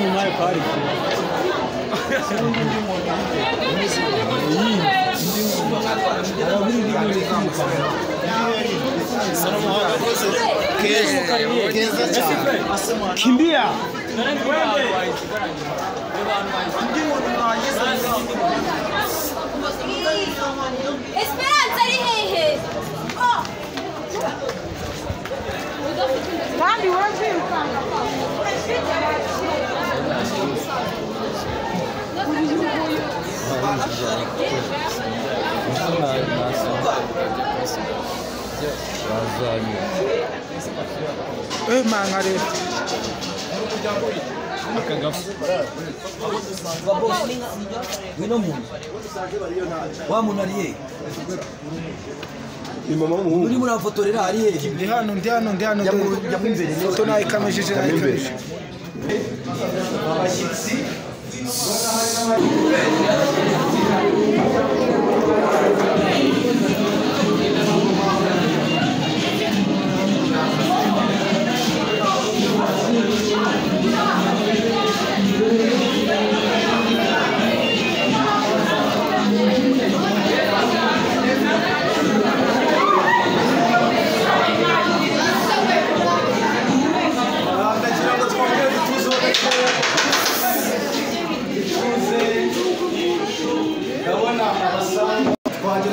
mu mwanya kari kimbia Esperanza ari hehe kandi wakwirukanga mangare wino muntu wa muntu ariye mama w'umuhungu uri muri afotorera ariye ndi hano yamumbere foto nayo ikamishije abashyitsi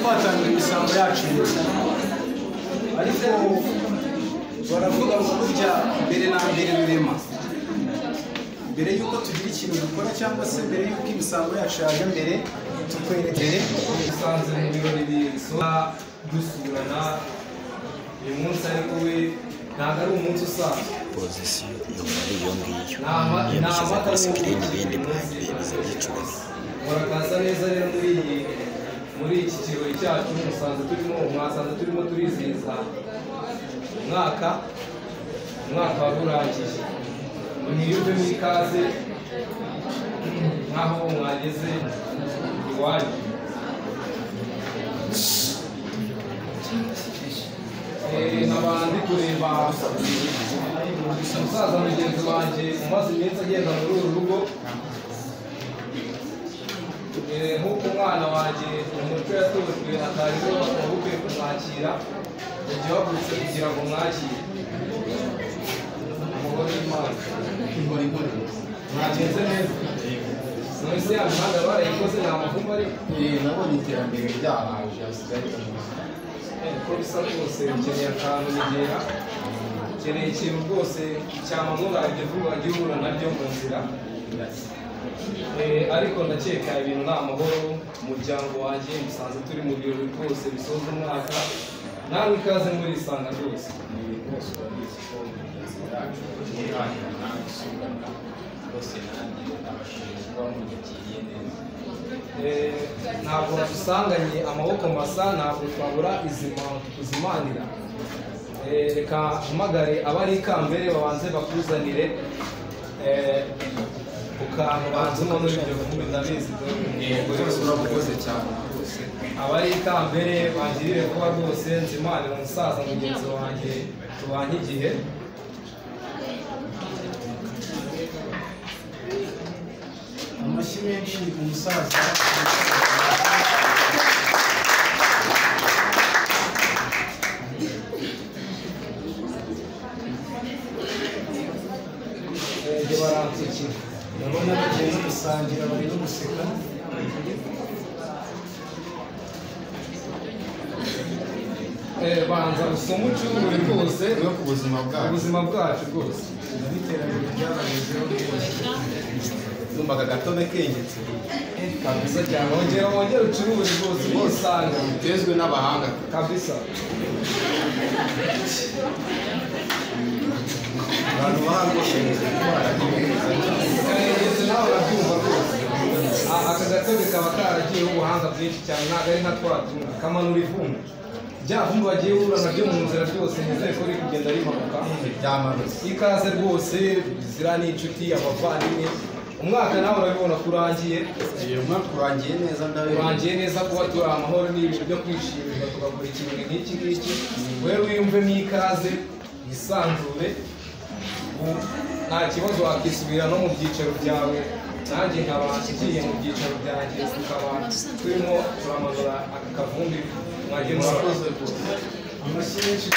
twatangira imisango yacu ariko baravuga ngo burya mbere na mbere birema mbere y'uko tugira ikintu dukora cyangwa se mbere y'uko imisango yacu yaje mbere tukwerekere dusanze mu birori bisoza dusurana uyu munsi ariko we ntabwo ari umunsi usanzwe pozisiyo muri iyo ngiyo ni yamushyize kuri sikirini ibindi biza byicurane murakaza neza rero muri iki kirori cyacu mwasanze turimo turizihiza umwaka wari urangiye mwiyumvemo ikaze nk'aho mwageze iwanyu nkaba ndi kureba umusaza mugenzi wanjye umaze iminsi agenda muri uru rugo nk'uko umwana wanjye umuco yatojwe atariho waba ukwiye kumwakira yagiye wavutse kugira ngo mwakire umugore w'imana mwagenze neza mwese ya mihanda barayikoze nta mavumba ari nabonye iterambere ryahaje hasigaye uko bisa rwose ukeneye akantu nyegera ukeneye ikintu rwose cyamamura ibyo vuba wagiye uhura nabyo mu nzira ariko ndakeka ibintu ni amahoro umuryango wanjye musanze turi mu birori rwose bisoza umwaka nawe ikaze muri isanga rwose ntabwo dusanganye amaboko masa ntabwo twabura kuzimanira reka mpamagare abari ikambere babanze bakuzanire ukantu banzemo muri ibyo vumbi ndabizi urakoze cyane rwose abari ikambere bangirire kuba rwose nzimanira umusaza mugenzi wanjye tubanye igihe amashyi menshi umusaza baransukira ndabona bagiye no gusangira bari no guseka banza usoma ucurure rwose no ku buzima bwacu rwose n'iterambere ryabagezeho numvaga gatobe kengetse kabisa cyane wongera ucurure rwose usanga utezwe n'abahanga kabisa abantu bahagoshereza karengetse nawe urabyumva rwose aka gatobe kaba karagiyeho ubuhanga bwinshi cyane ntabwo ari nka twatunga kamanura ivumbi bya vumbi bagiye uhura nabyo mu nzira byose nizere ko riri kugenda rimanuka byamanutse ikaze rwose zira n'inshuti abavandimwe umwaka nawe urabibona ko urangiye umwaka urangiye neza urangiye neza kuba turi amahoro n'ibintu byo kwishimirwa tugakora ikintu nk'iki ngiki wewe wiyumvemo ikaze yisanzure nta kibazo wakisubira no mu byicaro byawe nanjye nkaba ngiye mu byicaro byanjye tukaba turimo turamanura aka kavumbi mwagiye murakoze amashyi menshi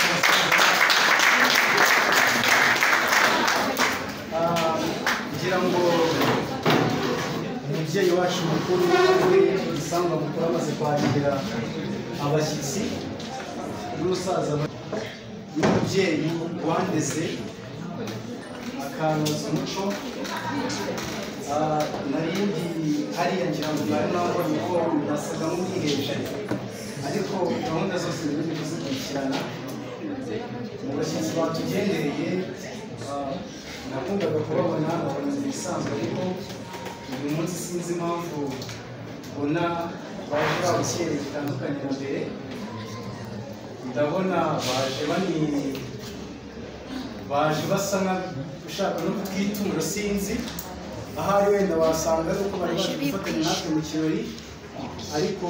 ngira ngo umubyeyi wacu mukuru we isanga mukuru amaze kwakira abashyitsi n'umusaza n'umubyeyi wandeze akanoza umuco narindi hariya ngira ngo mwari mwabonye ko nasaga nk'umwiheje ariko gahunda zose ziri kuzikurikirana mu bashyitsi batugendereye nakundaga kubabona nkabona ibisanzwe ariko uyu munsi sinzi impamvu mbona baje babukereye bitandukanye na mbere ndabona baje basa nk'ushaka no kutwitura sinzi ahari wenda wasanga ari uko bari baje gufatanya natwe mu kirori ariko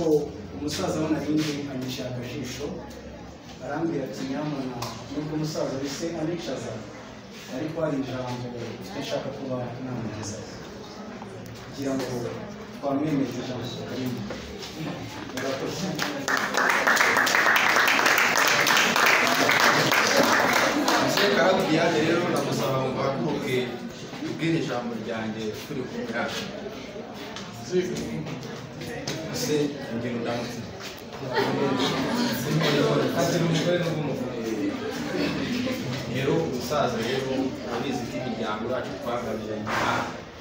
umusaza we narindi anyishyira akajisho arambwira ati nyamana nubwo umusaza wese anicaza ariko hari ijambo nshaka kuba namugeza kugira ngo twamwemeze ijambo karimo murakoze Museka Diane rero ndamusaba ngo ahaguruke ubwire ijambo ryanjye turi kumwe hano se ingendo ndamutse kagira umugore n'umugore rero umusaza rero abizi ko imiryango yacu twagabiranye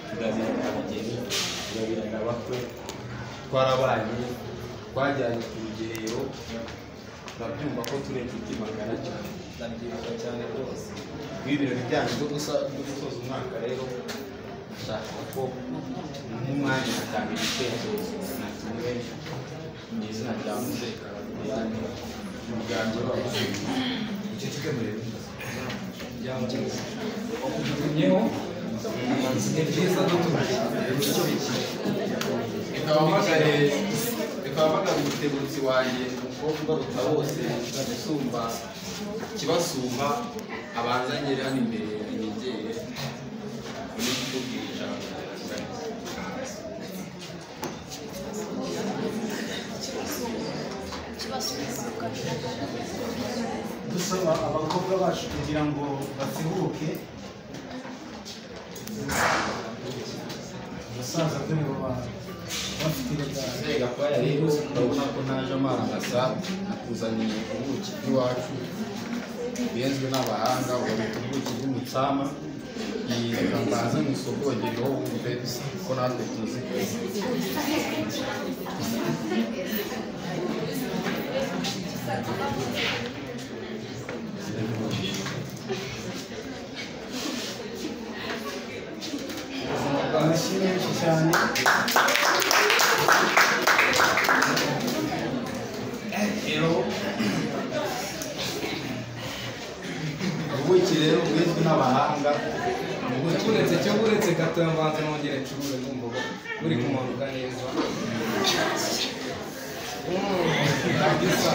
tugabirana abageni tugabirana abakwe twarabanye twajyanye ku rugerero urabyumva ko turi inshuti magana cyane ndabyibuka cyane rwose ibirori byanyu byo gusoza umwaka rero ndashaka ko nk'umwanya natanga ibitekerezo natumwe mu izina rya Museka Diane umuryango w'abakozi uceceke murebe nyeho ni byiza bikaba mpagara umutegutsi wanjye umukobwa ubaruta bose usumba kibasumba abanzanye hano imbere inegere uri kutubwira ijambo dusaba abakobwa bacu kugira ngo batebuke umusaza kuri bo bafite Mbega kwa rero urabona ko naje amarangasa nakuzaniye ubuki bw'iwacu bwenzwe n'abahanga babita ubuki bw'umutsama reka mbanze mu isogongereho wumve ko natwe tuzi amashyi menshi cyane rero ubuki rero bwizwe n'abahanga uretse gato mbanza nongere ncurure numva buri kumanuka neza kabisa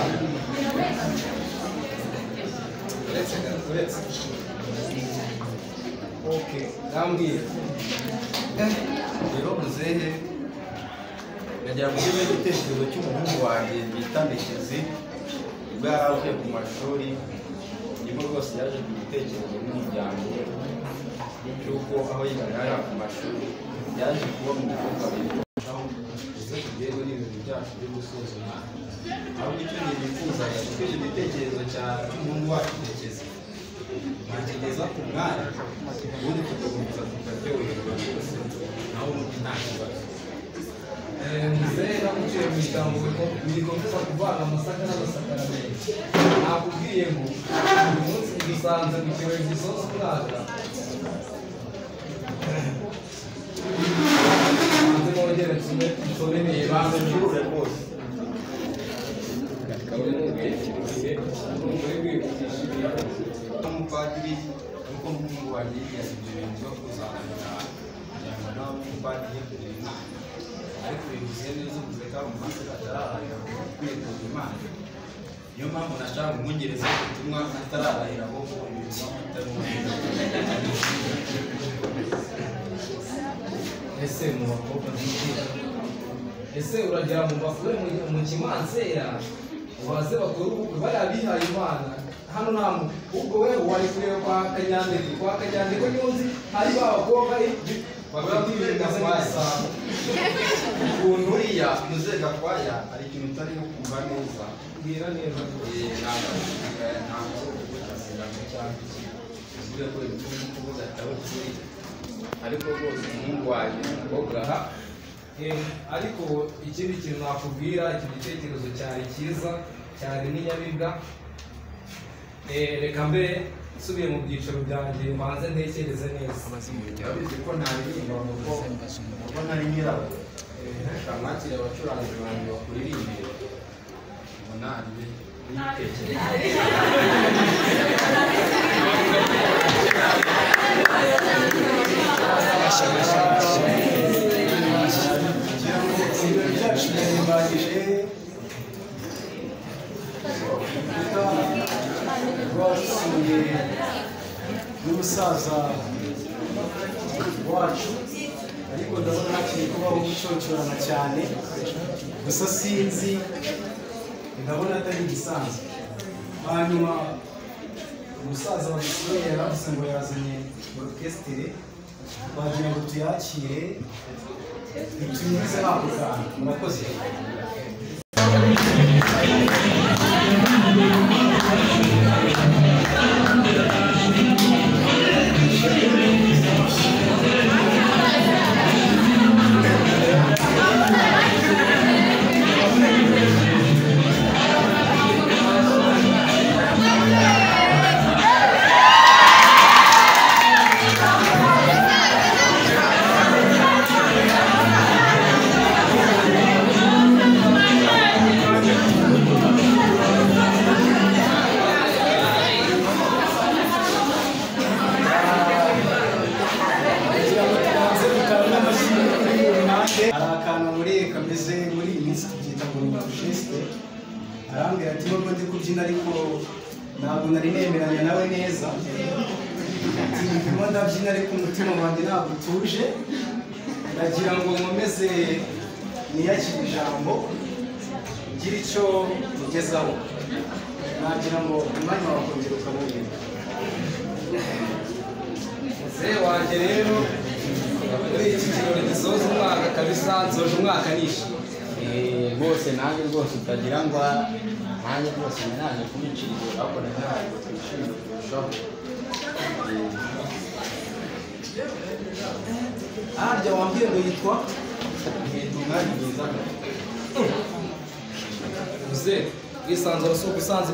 uretse okay ndambwira rero muzehe nagira ngo ube igitekerezo cy'umuhungu wanjye bita Ndekezi ubwo yari avuye ku mashuri nibwo rwose yaje ku gitekerezo n'umuryango cy'uko aho yigaga yari ku mashuri yaje kuba mu mukobwa aho uze tugerwe n'ibintu byacu byo gusoza umwaka ahubwo icyo nifuzaga kuko icyo gitekerezo cy'umuhungu wacu Ndekezi nakigeza ku mwanya ubundi tugakomeza tukaryoherwa rwose naho ubundi nta kibazo muzehe namuciye mu ijambo bigo gusa kuvanga amasaka n'amasakaramentu nakubwiye ngo uyu munsi dusanze mu kirori gisoza umwaka hanze nongere nsomemeye banza ncurure rwose umupadiri ariko n'umuhungu wanjye yigeze ibyo bintu byo kuzanira kugira ngo nawe umupadiri kugira inama ariko bivuze neza uvuze ko ari umuhanga atarahahira kwifuza imana niyo mpamvu nashaka kumwongereza ubutumwa atararahira aho ese mu bakobwa bigira ese uragera mu bakuru mu kimansera baze bakora ubukwe barabihaye Imana hano nta ubwo we wari kureba kwa Kanyandekwe niyo nzi ari ba bakobwa bababwira kwaya ukuntu uriya muze Gakwaya ari ikintu utari kumva neza bwira neza ariko rwose umuhungu wanjye umukobwa ariko ikindi kintu nakubwira iki gitekerezo cyari cyiza cyari n'inyabibwa reka mbere nsubiye mu byiciro byanjye mbanze ntekereze neza urabizi ko ntaririmba kuko ntari nyirawo mwakire abacuranzi banjye bakuririmbire umunani ibirori byacu birarimbanyije rwasuye n'umusaza wacu ariko ndabona hakiri kubaho gucocyorana cyane gusa sinzi ndabona atari igisanzwe hanyuma umusaza wadusuye yaravuze ngo yazanye orukesitire twagira ngo tuyakire itunyuze ako kantu murakoze hari akantu muri kameze muri iyi minsi tubyita ngo ni geste arambwira ati nubwo ndi kubyina ariko ntabwo nari nemeranya nawe neza ati ndimo ndabyina ariko umutima wanjye ntabwo utuje ndagira ngo nkomeze niyakire ijambo ngire icyo mugezaho nagira ngo umwanya wakongera ukabonera muzehe wanjye rero muri iki kirori gisoza umwaka kabisa nsoje umwaka nishimye rwose nanjye rwose utagira ngo nanjye rwose nanjye kubicira ahubwo nanjye twishime kurushaho harya wambwiye ngo yitwa umwanya mwiza muzehe bwisanzura si ugusanze